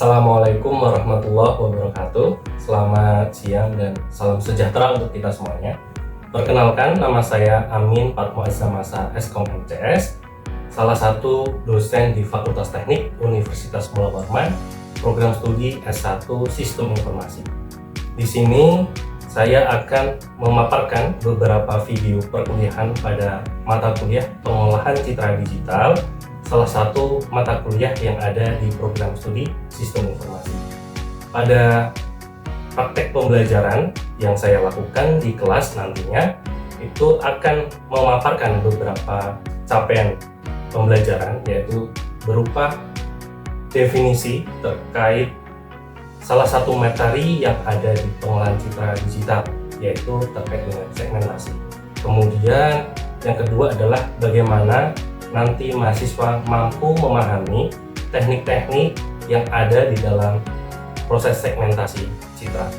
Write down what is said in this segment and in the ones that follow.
Assalamualaikum warahmatullahi wabarakatuh. Selamat siang dan salam sejahtera untuk kita semuanya. Perkenalkan, nama saya Amin Fatmo Azamasa Eskom MTS, salah satu dosen di Fakultas Teknik Universitas Mula Warman, program studi S1 Sistem Informasi. Di sini saya akan memaparkan beberapa video perkuliahan pada mata kuliah Pengolahan Citra Digital, salah satu mata kuliah yang ada di program studi Sistem Informasi. Pada praktek pembelajaran yang saya lakukan di kelas nantinya itu akan memaparkan beberapa capaian pembelajaran, yaitu berupa definisi terkait salah satu materi yang ada di pengolahan citra digital, yaitu terkait dengan segmentasi. Kemudian yang kedua adalah bagaimana nanti mahasiswa mampu memahami teknik-teknik yang ada di dalam proses segmentasi citra.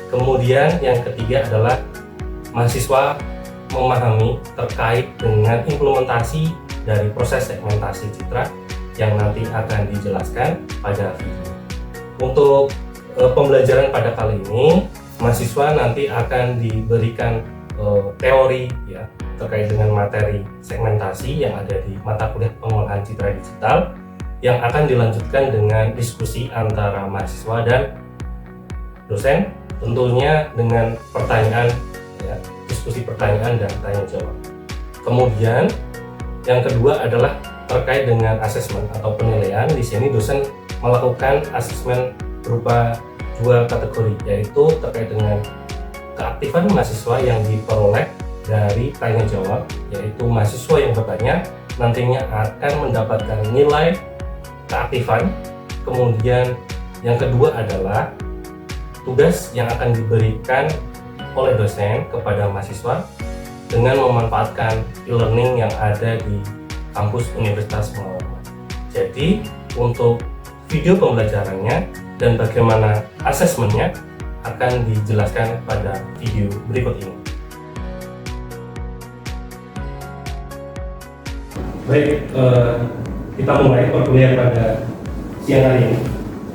Kemudian yang ketiga adalah mahasiswa memahami terkait dengan implementasi dari proses segmentasi citra yang nanti akan dijelaskan pada video. Untuk pembelajaran pada kali ini, mahasiswa nanti akan diberikan teori ya terkait dengan materi segmentasi yang ada di mata kuliah Pengolahan Citra Digital, yang akan dilanjutkan dengan diskusi antara mahasiswa dan dosen, tentunya dengan pertanyaan ya, diskusi pertanyaan dan tanya jawab. Kemudian yang kedua adalah terkait dengan asesmen atau penilaian. Di sini dosen melakukan asesmen berupa dua kategori, yaitu terkait dengan keaktifan mahasiswa yang diperoleh dari tanya jawab, yaitu mahasiswa yang bertanya nantinya akan mendapatkan nilai keaktifan. Kemudian yang kedua adalah tugas yang akan diberikan oleh dosen kepada mahasiswa dengan memanfaatkan e-learning yang ada di kampus Universitas Mula Warman. Jadi untuk video pembelajarannya dan bagaimana asesmennya akan dijelaskan pada video berikut ini. Baik, kita mulai perkuliahan pada siang hari ini.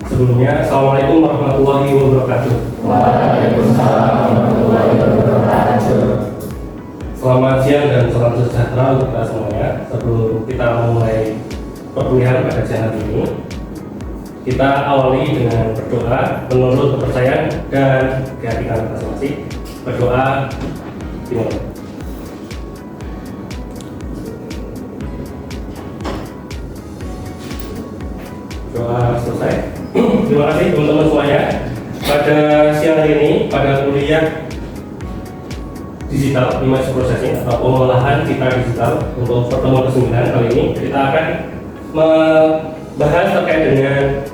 Sebelumnya, Assalamualaikum warahmatullahi wabarakatuh. Waalaikumsalam warahmatullahi wabarakatuh. Selamat siang dan salam sejahtera untuk kita semuanya. Sebelum kita mulai perkuliahan pada siang hari ini, kita awali dengan berdoa menurut kepercayaan dan keyakinan masing-masing. Berdoa dimulai. Doa selesai. Terima kasih teman-teman semuanya. Pada siang hari ini, pada kuliah digital image processing atau pengolahan citra digital untuk pertemuan ke-9 kali ini, kita akan membahas terkait dengan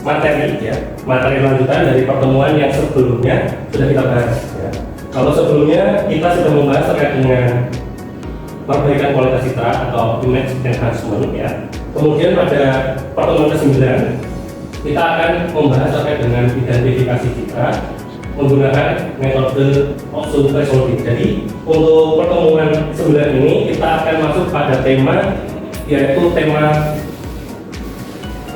materi lanjutan dari pertemuan yang sebelumnya sudah kita bahas ya. Kalau sebelumnya kita sudah membahas terkait dengan perbaikan kualitas citra atau image enhancement ya. Kemudian pada pertemuan ke-9 kita akan membahas terkait dengan identifikasi citra menggunakan metode Oxum Thresholding. Jadi untuk pertemuan 9 ini kita akan masuk pada tema, yaitu tema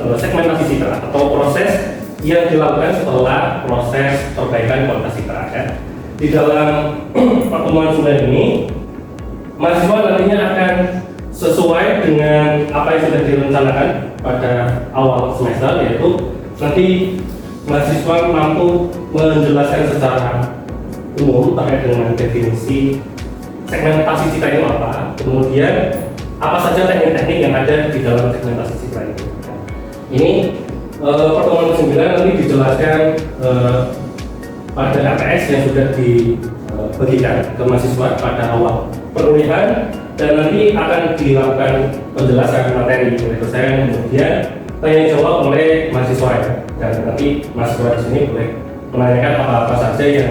segmentasi citra atau proses yang dilakukan setelah proses perbaikan kualitas citra ya. Di dalam pertemuan 9 ini mahasiswa nantinya akan sesuai dengan apa yang sudah direncanakan pada awal semester, yaitu nanti mahasiswa mampu menjelaskan secara umum terkait dengan definisi segmentasi citra itu apa, kemudian apa saja teknik-teknik yang ada di dalam segmentasi citra itu. Ini pertemuan ke-9 nanti dijelaskan pada ATS yang sudah dibagikan ke mahasiswa pada awal perkuliahan, dan nanti akan dilakukan penjelasan materi oleh dosen, kemudian tanya jawab oleh mahasiswa ya. Dan nanti mahasiswa di sini boleh menanyakan apa-apa saja yang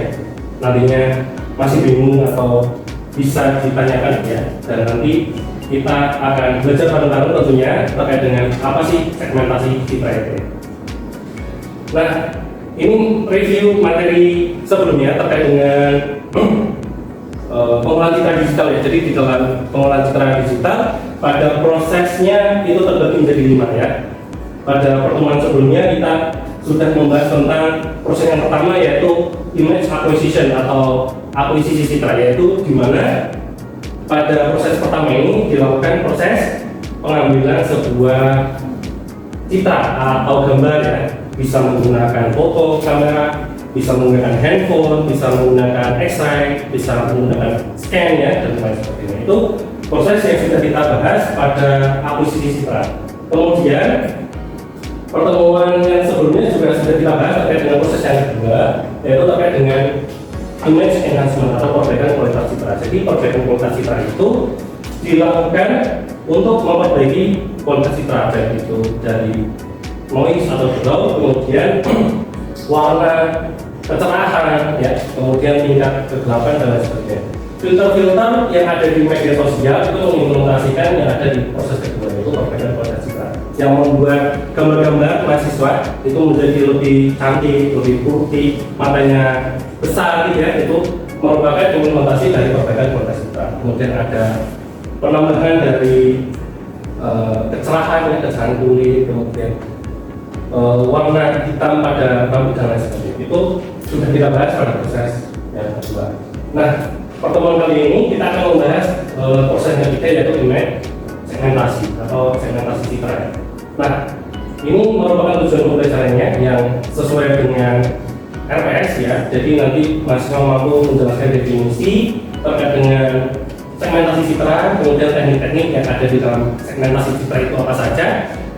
nantinya masih bingung atau bisa ditanyakan ya. Dan nanti kita akan belajar bareng-bareng tentunya terkait dengan apa sih segmentasi citra itu. Nah, ini review materi sebelumnya terkait dengan pengolahan citra digital ya. Jadi di dalam pengolahan citra digital pada prosesnya itu terbagi menjadi 5 ya. Pada pertemuan sebelumnya kita sudah membahas tentang proses yang pertama, yaitu image acquisition atau akuisisi citra, yaitu di mana pada proses pertama ini dilakukan proses pengambilan sebuah citra atau gambar ya, bisa menggunakan foto, kamera, bisa menggunakan handphone, bisa menggunakan X-ray, bisa menggunakan scan ya, dan lain sebagainya. Itu proses yang sudah kita bahas pada akuisisi citra. Kemudian pertemuan yang sebelumnya juga sudah kita bahas terkait dengan proses yang kedua, yaitu terkait dengan image enhancement atau perbaikan kualitas citra. Jadi perbaikan kualitas citra itu dilakukan untuk memperbaiki kualitas citra, baik itu dari noise atau glow, kemudian warna, kecerahan, ya, kemudian tingkat kegelapan dan lain sebagainya. Filter-filter yang ada di media sosial itu mengimplementasikan yang ada di proses kedua, yaitu perbaikan kualitas citra, yang membuat gambar-gambar mahasiswa itu menjadi lebih cantik, lebih putih, matanya besar, gitu ya. Itu merupakan implementasi dari perbaikan kualitas citra. Kemudian ada penambahan dari kecerahan, ya, kecerahan kulit, kemudian warna hitam pada rambut dan lain sebagainya. Itu sudah kita bahas pada proses yang kedua. Nah, pertemuan kali ini kita akan membahas proses yang ketiga, yaitu image segmentasi atau segmentasi citra. Nah, ini merupakan tujuan pembelajarannya yang sesuai dengan RPS ya. Jadi nanti mahasiswa mampu menjelaskan definisi terkait dengan segmentasi citra, kemudian teknik-teknik yang ada di dalam segmentasi citra itu apa saja,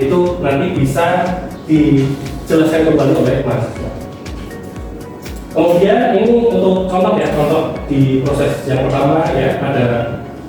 itu nanti bisa dijelaskan kembali oleh mahasiswa. Kemudian ini untuk contoh ya, contoh di proses yang pertama ya, ada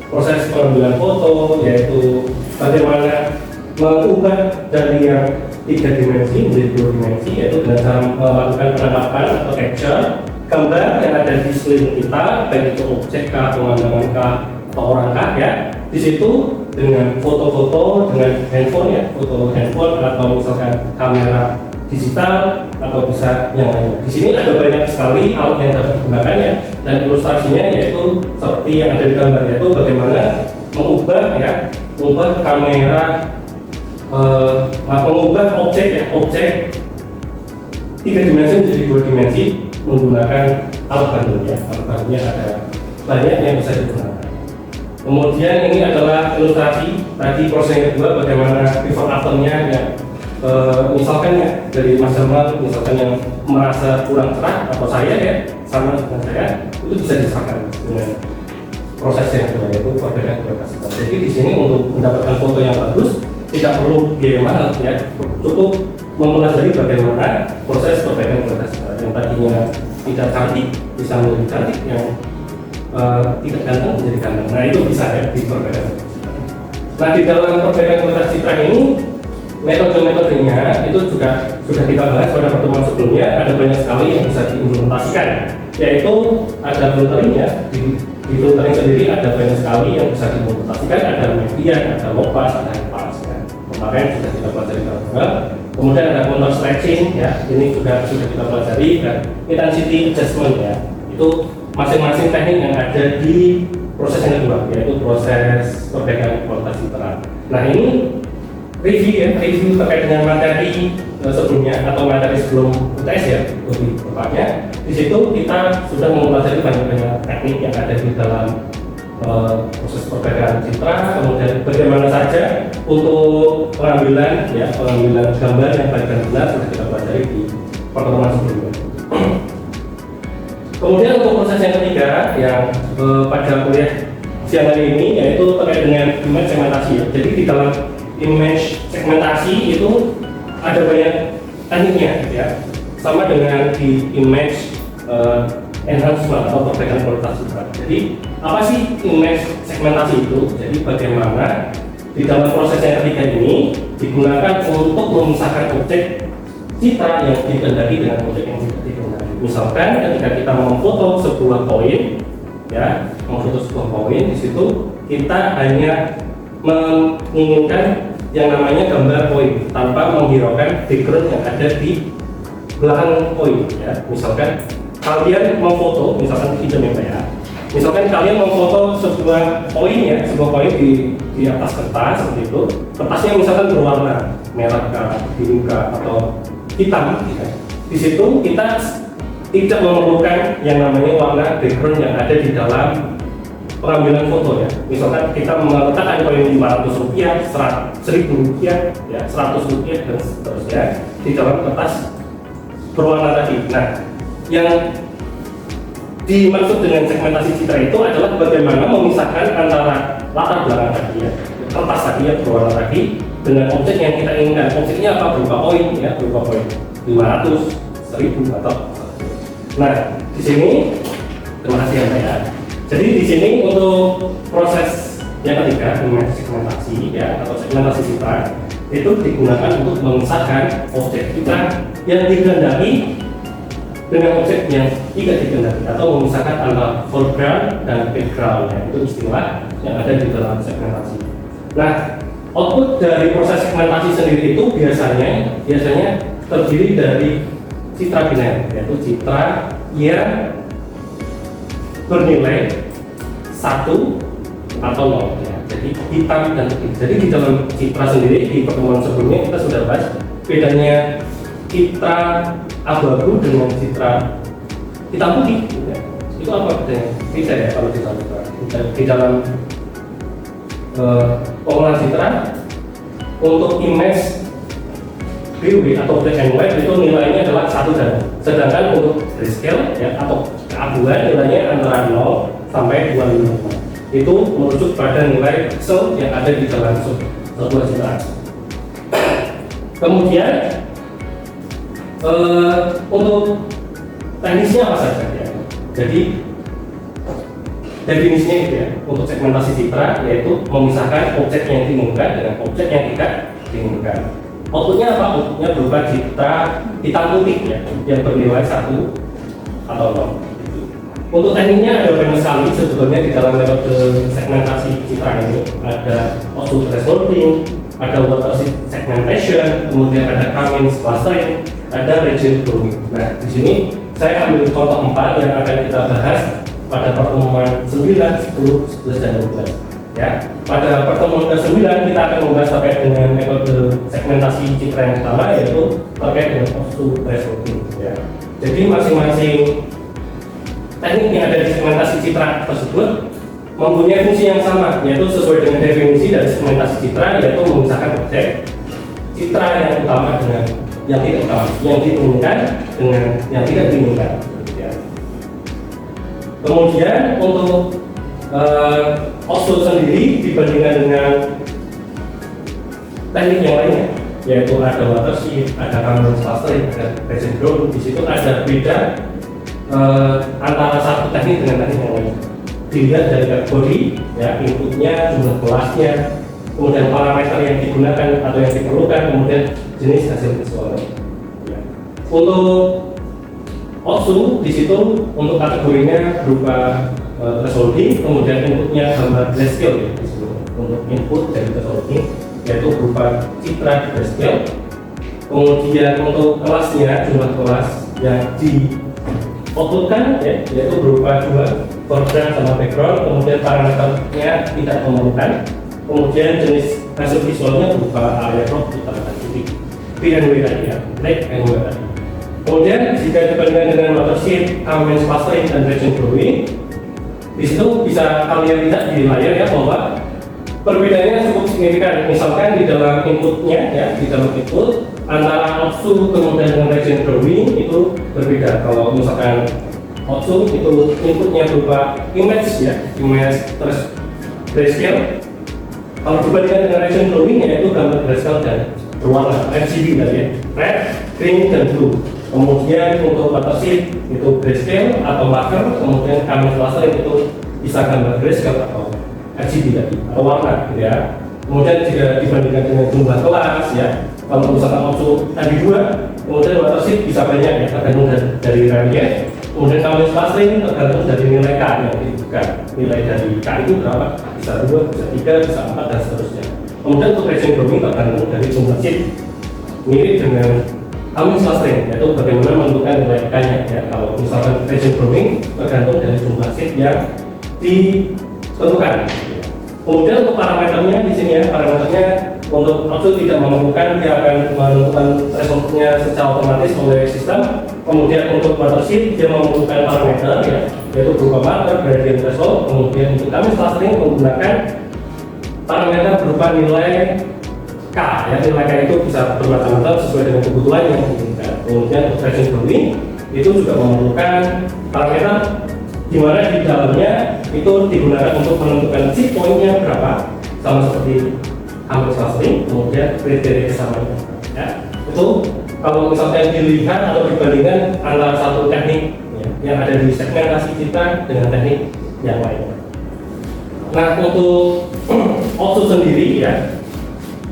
proses pengambilan foto, yaitu bagaimana mengubah dari yang 3 dimensi menjadi 2 dimensi, yaitu dengan cara melakukan penangkapan atau capture gambar yang ada di sekeliling kita, baik itu objek kah, pemandangan kah, atau orang kah ya. Di situ dengan foto-foto dengan handphone ya, foto handphone atau misalkan kamera digital atau bisa yang lainnya. Di sini ada banyak sekali alat yang dapat digunakan ya, dan ilustrasinya yaitu seperti yang ada di gambar, yaitu bagaimana mengubah ya, mengubah kamera, mengubah objek ya, objek 3 dimensi menjadi 2 dimensi menggunakan alat bantu ya. Alat bantunya ada banyak yang bisa digunakan. Kemudian ini adalah ilustrasi tadi proses yang kedua, bagaimana before afternya ya. Misalkan ya dari Mas Jamal, misalkan yang merasa kurang cerah atau saya ya sama dengan saya, itu bisa disamakan dengan proses yang kedua, yaitu perbaikan kualitas citra. Jadi di sini untuk mendapatkan foto yang bagus tidak perlu biaya mahal ya, cukup mempelajari bagaimana proses perbaikan kualitas citra. Yang tadinya tidak cantik bisa menjadi cantik, yang tidak ganteng menjadi ganteng. Nah itu bisa ya di perbaikan kualitas citra. Nah di dalam perbaikan kualitas citra ini metode-metodenya itu juga sudah kita bahas pada pertemuan sebelumnya. Ada banyak sekali yang bisa diimplementasikan, yaitu ada filtering ya. Di filtering sendiri ada banyak sekali yang bisa diimplementasikan, ada median, ada low pass, ada high pass ya. Kemarin sudah kita pelajari juga. Kemudian ada contour stretching ya, ini juga sudah kita pelajari, dan intensity adjustment ya. Itu masing-masing teknik yang ada di proses yang kedua, yaitu proses perbaikan kualitas citra. Nah ini review ya, review terkait dengan materi sebelumnya atau materi sebelum UTS ya, lebih tepatnya. Di situ kita sudah mempelajari banyak teknik yang ada di dalam proses perbaikan citra, kemudian bagaimana saja untuk pengambilan ya, pengambilan gambar yang baik dan benar sudah kita pelajari di pertemuan sebelumnya. Kemudian untuk proses yang ketiga yang pada kuliah siang hari ini, yaitu terkait dengan image segmentasi ya. Jadi di dalam image segmentasi itu ada banyak tekniknya ya, sama dengan di image enhancement atau perbaikan kualitas citra. Jadi apa sih image segmentasi itu? Jadi bagaimana di dalam proses yang ketiga ini digunakan untuk memisahkan objek citra yang dikehendaki dengan objek yang tidak dikehendaki. Misalkan ketika kita memfoto sebuah poin ya, memfoto sebuah poin, di situ kita hanya menginginkan yang namanya gambar poin tanpa menghiraukan background yang ada di belakang poin ya. Misalkan kalian memfoto, misalkan pinjam ya, misalkan kalian memfoto sebuah poin ya, sebuah poin di atas kertas seperti itu. Kertasnya misalkan berwarna merah kah, biru kah, atau hitam, ya. Di situ kita tidak memerlukan yang namanya warna background yang ada di dalam pengambilan foto ya. Misalkan kita meletakkan koin 500 rupiah, 1000 rupiah, ya, 100 rupiah dan seterusnya di dalam kertas berwarna tadi. Nah, yang dimaksud dengan segmentasi citra itu adalah bagaimana memisahkan antara latar belakang tadi ya, kertas tadi yang berwarna tadi dengan objek yang kita inginkan. Objeknya apa? Berupa koin ya, berupa koin 500, 1000 atau. Nah, di sini terima kasih ya Mbak ya. Jadi di sini untuk proses yang ketiga dengan segmentasi ya atau segmentasi citra itu digunakan untuk memisahkan objek kita yang dikehendaki dengan objek yang tidak dikehendaki atau memisahkan antara foreground dan background ya. Itu istilah yang ada di dalam segmentasi. Nah, output dari proses segmentasi sendiri itu biasanya terdiri dari citra biner, yaitu citra yang bernilai 1 atau 0 ya. Jadi hitam dan putih. Jadi di dalam citra sendiri di pertemuan sebelumnya kita sudah bahas bedanya citra abu-abu dengan citra hitam putih ya. Itu apa bedanya? Bisa ya kalau di dalam pengolahan citra untuk image BW atau black and white itu nilainya adalah 1 dan 0. Sedangkan untuk grayscale ya atau keabuan nilainya antara 0 sampai 255. Itu merujuk pada nilai pixel yang ada di dalam sebuah citra. Kemudian untuk teknisnya apa saja ya? Jadi definisinya itu ya untuk segmentasi citra yaitu memisahkan objek yang diinginkan dengan objek yang tidak diinginkan. Outputnya apa? Outputnya berupa citra hitam putih ya, yang bernilai 1 atau 0. Untuk tekniknya ada banyak sekali sebetulnya di dalam metode segmentasi citra ini. Ada output thresholding, ada watershed segmentation, kemudian ada Cummins clustering, ada region grooming. Nah, di sini saya ambil contoh 4 yang akan kita bahas pada pertemuan 9, 10, 11, dan 12. Ya, pada pertemuan ke-9 kita akan membahas terkait dengan metode segmentasi citra yang pertama yaitu terkait dengan output thresholding. Ya. Jadi masing-masing teknik yang ada di segmentasi citra tersebut mempunyai fungsi yang sama, yaitu sesuai dengan definisi dari segmentasi citra yaitu memisahkan objek citra yang utama dengan yang tidak utama, yang diinginkan dengan yang tidak diinginkan. Ya. Kemudian untuk output sendiri dibandingkan dengan teknik yang lainnya, yaitu ada watershed, ada Cummins clustering, ada region grooming. Di situ ada beda antara satu teknik dengan teknik yang lain. Dilihat dari kategori, ya inputnya, jumlah kelasnya, kemudian parameter yang digunakan atau yang diperlukan, kemudian jenis hasil visualnya. Ya. Untuk output di situ untuk kategorinya berupa thresholding, kemudian inputnya gambar grayscale ya, untuk input dari thresholding yaitu berupa citra grayscale. Kemudian untuk kelasnya jumlah kelas yang di outputkan ya, yaitu berupa 2 foreground sama background, kemudian parameternya tidak memerlukan, kemudian jenis hasil visualnya berupa area crop hitam dan putih, PNW tadi ya, black and white tadi. Kemudian jika dibandingkan dengan watershed, Cummins clustering, dan region grooming, di situ bisa kalian lihat di layar ya bahwa perbedaannya cukup signifikan. Misalkan di dalam inputnya ya, di dalam input antara output kemudian dengan region grooming itu berbeda. Kalau misalkan output itu inputnya berupa image ya, image terus grayscale. Kalau dibandingkan dengan region grooming yaitu gambar grayscale dan berwarna RGB tadi ya, red, green, dan blue. Kemudian untuk watershed itu grayscale atau marker, kemudian Cummins clustering itu bisa gambar grayscale atau RGB tadi atau warna gitu ya. Kemudian jika dibandingkan dengan jumlah kelas ya, kalau misalkan output tadi 2, kemudian watershed bisa banyak ya, tergantung dari relief. Kemudian Cummins clustering tergantung dari nilai K yang dibutuhkan. Nilai dari K itu berapa? Bisa 2, bisa 3, bisa 4 dan seterusnya. Kemudian untuk region grooming tergantung dari jumlah sheet. Mirip dengan Cummins clustering, yaitu bagaimana menentukan nilai K-nya ya. Kalau misalkan region grooming tergantung dari jumlah sheet yang ditentukan. Kemudian untuk parameternya di sini ya, parameternya untuk output tidak memerlukan, dia akan menentukan thresholdnya secara otomatis oleh sistem. Kemudian untuk watershed dia memerlukan parameter ya, yaitu berupa marker, gradient threshold. Kemudian untuk kami clustering menggunakan parameter berupa nilai K ya, nilai K itu bisa bermacam-macam sesuai dengan kebutuhan yang diinginkan. Kemudian untuk tracing drawing itu juga memerlukan parameter di mana di dalamnya itu digunakan untuk menentukan seed point-nya berapa, sama seperti hampir clustering. Kemudian kriteria kesamaan ya, itu kalau misalnya dilihat atau dibandingkan antara satu teknik ya, yang ada di segmentasi kita dengan teknik yang lainnya. Nah, untuk output sendiri ya,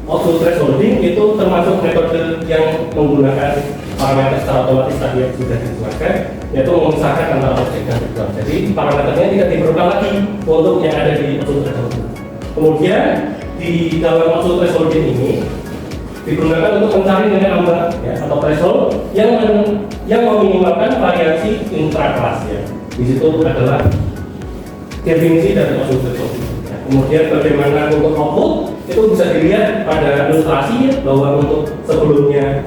output thresholding itu termasuk metode yang menggunakan parameter secara otomatis tadi yang sudah dijelaskan, yaitu memisahkan antara objek dan vektor. Jadi parameternya tidak diperlukan lagi untuk yang ada di output thresholding. Kemudian di dalam output thresholding ini digunakan untuk mencari nilai ambang ya, atau threshold yang meminimalkan variasi intrakelas ya. Di situ adalah definisi dari output thresholding. Ya. Kemudian bagaimana untuk output itu bisa dilihat pada ilustrasi ya, bahwa untuk sebelumnya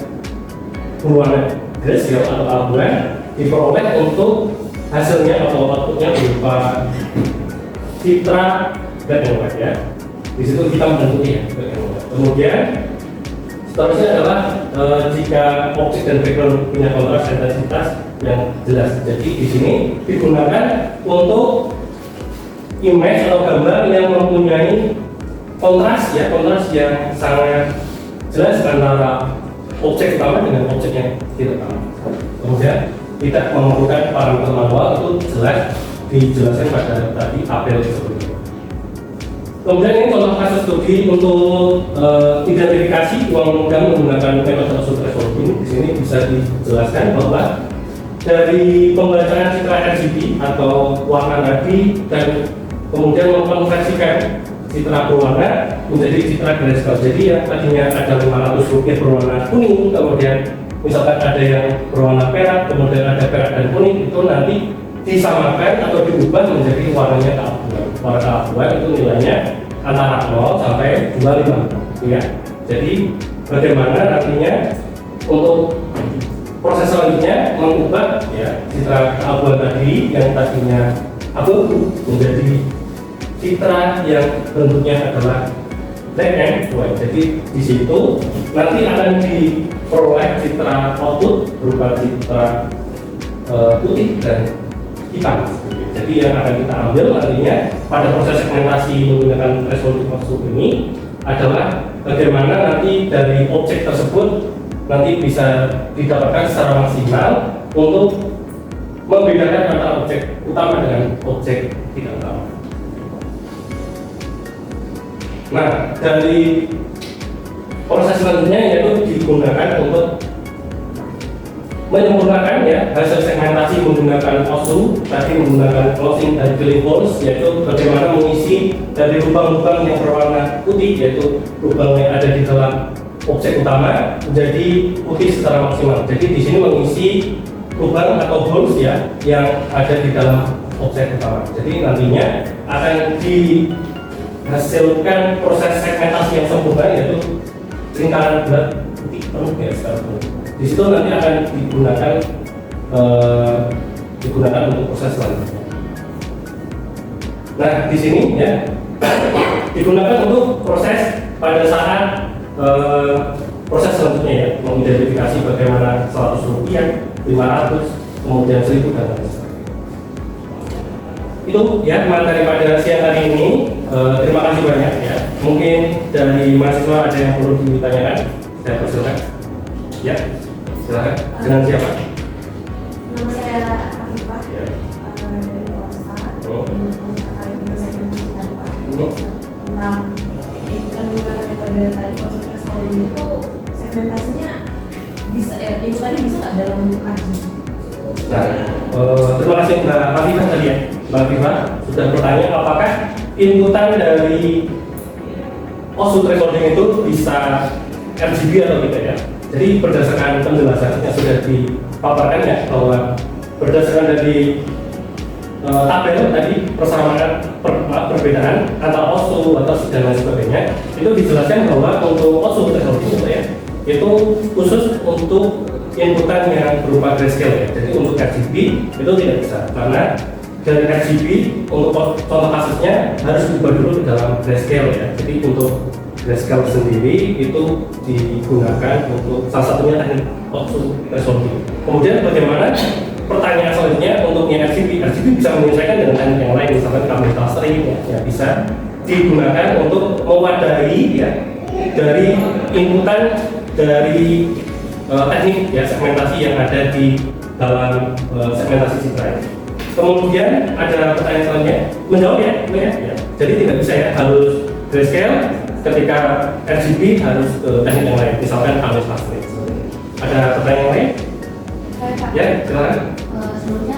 berwarna gradial atau abu-abu diperoleh untuk hasilnya atau outputnya berupa citra black and white ya. Di situ kita menentukan ya black and white. Kemudian seterusnya adalah jika objek dan background punya kontras intensitas yang jelas. Jadi di sini digunakan untuk image atau gambar yang mempunyai kontras ya, kontras yang sangat jelas antara objek utama dengan objek yang tidak utama. Kemudian tidak memerlukan parameter manual, itu jelas dijelaskan pada tadi tabel sebelumnya. Kemudian ini contoh kasus studi untuk identifikasi uang logam menggunakan metode output thresholding. Di sini bisa dijelaskan bahwa dari pembacaan citra RGB atau warna nadi dan kemudian mengkonversikan citra berwarna menjadi citra grayscale. Jadi yang tadinya ada 500 rupiah berwarna kuning, kemudian misalkan ada yang berwarna perak, kemudian ada perak dan kuning, itu nanti disamakan atau diubah menjadi warnanya keabuan. Warna keabuan itu nilainya antara 0 sampai 25 ya. Jadi bagaimana nantinya untuk proses selanjutnya mengubah ya citra keabuan tadi yang tadinya abu menjadi citra yang bentuknya adalah black and white. Jadi di situ nanti akan diperoleh citra output berupa citra putih dan hitam. Jadi yang akan kita ambil nantinya pada proses segmentasi menggunakan threshold output ini adalah bagaimana nanti dari objek tersebut nanti bisa didapatkan secara maksimal untuk membedakan antara objek utama dengan objek tidak utama. Nah, dari proses selanjutnya yaitu digunakan untuk menyempurnakan ya hasil segmentasi menggunakan OSU, tadi menggunakan closing dan filling holes, yaitu bagaimana mengisi dari lubang-lubang yang berwarna putih, yaitu lubang yang ada di dalam objek utama menjadi putih secara maksimal. Jadi di sini mengisi lubang atau holes ya yang ada di dalam objek utama. Jadi nantinya akan dihasilkan proses segmentasi yang sempurna, yaitu lingkaran bulat putih penuh ya secara penuh. Di situ nanti akan digunakan untuk proses selanjutnya. Nah, di sini ya digunakan untuk proses pada saat proses selanjutnya ya, mengidentifikasi bagaimana 100 rupiah, 500, kemudian 1000 dan lain sebagainya. Itu ya materi pada siang hari ini. Terima kasih banyak ya. Mungkin dari mahasiswa ada yang perlu ditanyakan, saya persilakan. Ya, silakan. Dengan siapa? Nama saya Afifah dari Wasa. Tentang kandungan metode tadi proses thresholding itu segmentasinya bisa ya, itu tadi bisa nggak dalam bentuk kaji? Nah, terima kasih Mbak Afifah tadi ya. Mbak Afifah sudah bertanya apakah inputan dari output thresholding itu bisa RGB atau tidak ya. Jadi berdasarkan penjelasan yang sudah dipaparkan ya, bahwa berdasarkan dari tabel tadi persamaan perbedaan antara OSU atau dan lain sebagainya itu dijelaskan bahwa untuk OSU teknologi ya itu khusus untuk inputan yang berupa grayscale ya. Jadi untuk RGB itu tidak bisa karena dari RGB untuk contoh kasusnya harus diubah dulu ke dalam grayscale ya. Jadi untuk grayscale sendiri itu digunakan untuk salah satunya teknik OSU teknologi. Kemudian bagaimana pertanyaan selanjutnya untuk yang RGB bisa menyesuaikan dengan teknik yang lain, misalkan karbon clustering ya bisa digunakan untuk mewadahi ya dari inputan dari teknik ya segmentasi yang ada di dalam segmentasi citra ini. Kemudian ada pertanyaan selanjutnya, menjawab ya. Jadi tidak bisa ya harus grayscale, ketika RGB harus teknik yang lain, misalkan karbon clustering. Ada pertanyaan lain? Ya, silakan. Sebelumnya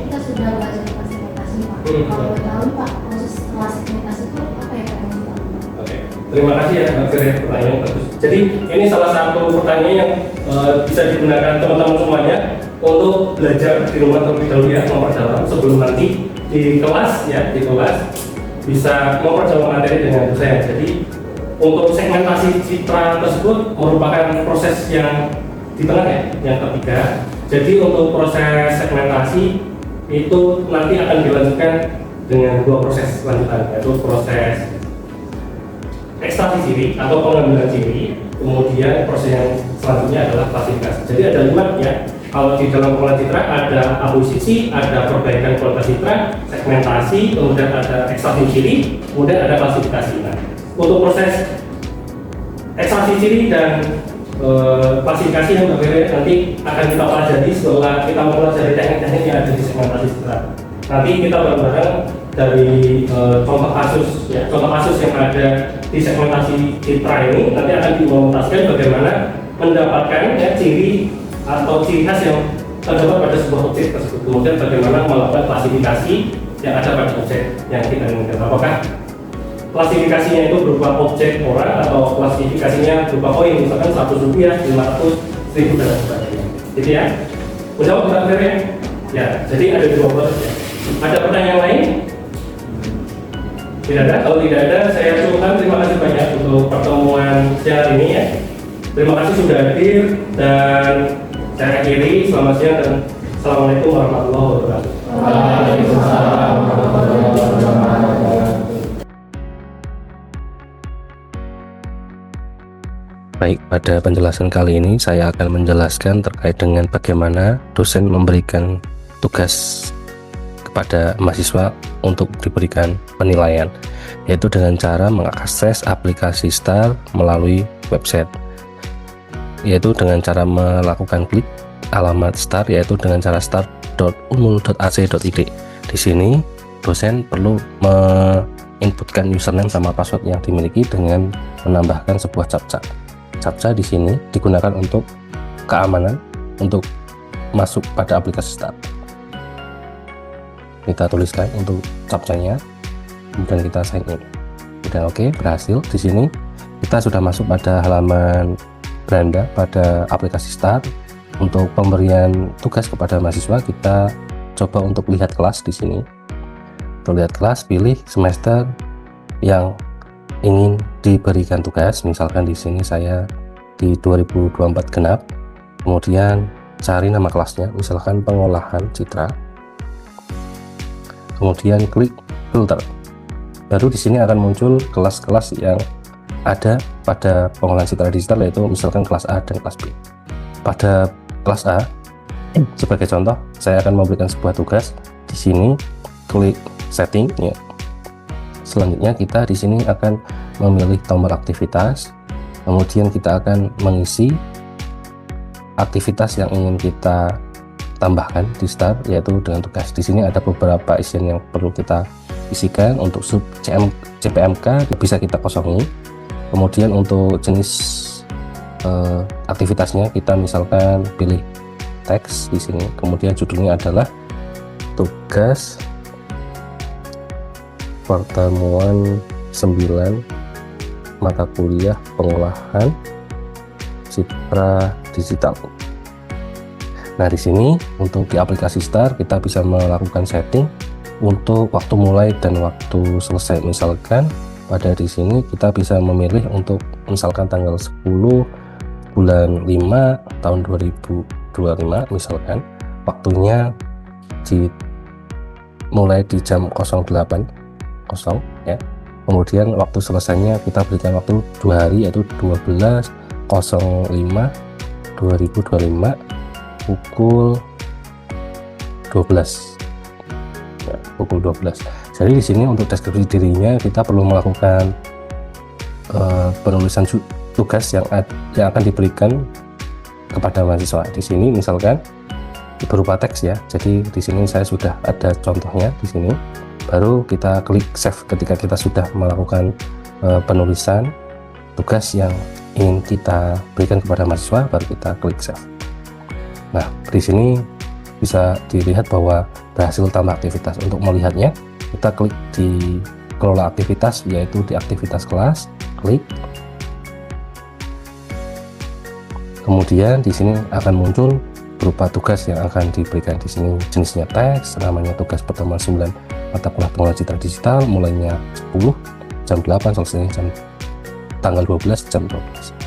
kita sudah belajar tentang segmentasi Pak. Kalau tahu Pak, proses setelah segmentasi itu apa ya Pak? Oke, terima kasih ya Mbak Fir, pertanyaan bagus. Jadi ini salah satu pertanyaan yang bisa digunakan teman-teman semuanya untuk belajar di rumah terlebih dahulu ya, memperdalam sebelum nanti di kelas bisa memperdalam materi dengan dosen. Jadi untuk segmentasi citra tersebut merupakan proses yang di tengah ya, yang ketiga. Jadi untuk proses segmentasi itu nanti akan dilanjutkan dengan dua proses lanjutan, yaitu proses ekstraksi ciri atau pengambilan ciri, kemudian proses yang selanjutnya adalah klasifikasi. Jadi ada 5 ya. Kalau di dalam pengolahan citra ada akuisisi, ada perbaikan kualitas citra, segmentasi, kemudian ada ekstraksi ciri, kemudian ada klasifikasi. Nah, untuk proses ekstraksi ciri dan klasifikasi yang berbeda nanti akan kita pelajari setelah kita mempelajari teknik-teknik yang ada di segmentasi citra. Nanti kita bareng-bareng dari contoh kasus yang ada di segmentasi citra ini nanti akan diimplementasikan bagaimana mendapatkan ya, ciri atau ciri khas yang terdapat pada sebuah objek tersebut. Kemudian bagaimana melakukan klasifikasi yang ada pada objek yang kita inginkan. Apakah klasifikasinya itu berupa objek orang atau klasifikasinya berupa koin, misalkan 100 rupiah, 500, 1000 dan sebagainya. Jadi ya, menjawab Mbak ya? Ya, jadi ada 2 proses ya. Ada pertanyaan lain? Tidak ada. Kalau tidak ada, saya ucapkan terima kasih banyak untuk pertemuan siang hari ini ya. Terima kasih sudah hadir dan saya akhiri. Selamat siang dan assalamualaikum warahmatullahi wabarakatuh. Waalaikumsalam warahmatullahi wabarakatuh. Baik, pada penjelasan kali ini saya akan menjelaskan terkait dengan bagaimana dosen memberikan tugas kepada mahasiswa untuk diberikan penilaian, yaitu dengan cara mengakses aplikasi STAR melalui website, yaitu dengan cara melakukan klik alamat STAR, yaitu dengan cara start.unmul.ac.id. Di sini dosen perlu menginputkan username sama password yang dimiliki dengan menambahkan sebuah captcha. Captcha di sini digunakan untuk keamanan, untuk masuk pada aplikasi STAR. Kita tuliskan untuk captcha-nya, kemudian kita sign in. Sudah oke, berhasil. Di sini kita sudah masuk pada halaman beranda pada aplikasi STAR. Untuk pemberian tugas kepada mahasiswa, kita coba untuk lihat kelas di sini. Untuk lihat kelas, pilih semester yang ingin diberikan tugas. Misalkan di sini saya di 2024 genap, kemudian cari nama kelasnya, misalkan pengolahan citra, kemudian klik filter. Baru di sini akan muncul kelas-kelas yang ada pada pengolahan citra digital, yaitu misalkan kelas A dan kelas B. Pada kelas A, sebagai contoh, saya akan memberikan sebuah tugas. Di sini klik setting ya. Selanjutnya kita di sini akan memilih tombol aktivitas, kemudian kita akan mengisi aktivitas yang ingin kita tambahkan di STAR, yaitu dengan tugas. Di sini ada beberapa isian yang perlu kita isikan. Untuk sub CPMK bisa kita kosongi. Kemudian untuk jenis aktivitasnya kita misalkan pilih teks di sini. Kemudian judulnya adalah tugas pertemuan 9 mata kuliah pengolahan citra digital. Nah, di sini untuk di aplikasi STAR kita bisa melakukan setting untuk waktu mulai dan waktu selesai. Misalkan pada di sini kita bisa memilih untuk misalkan tanggal 10 bulan 5 tahun 2025 misalkan, waktunya mulai di jam 08.00 ya. Kemudian waktu selesainya kita berikan waktu 2 hari, yaitu 12.05.2025 pukul 12 ya, pukul 12. Jadi di sini untuk deskripsi dirinya kita perlu melakukan penulisan tugas yang akan diberikan kepada mahasiswa. Di sini misalkan berupa teks ya. Jadi di sini saya sudah ada contohnya di sini. Baru kita klik save ketika kita sudah melakukan penulisan tugas yang ingin kita berikan kepada mahasiswa, baru kita klik save. Nah, di sini bisa dilihat bahwa berhasil tambah aktivitas. Untuk melihatnya, kita klik di kelola aktivitas, yaitu di aktivitas kelas, klik. Kemudian di sini akan muncul berupa tugas yang akan diberikan. Di sini jenisnya teks, namanya tugas pertemuan 9 mata kuliah pengelola citra digital, mulainya 10 jam 8, selesainya tanggal 12 jam 12.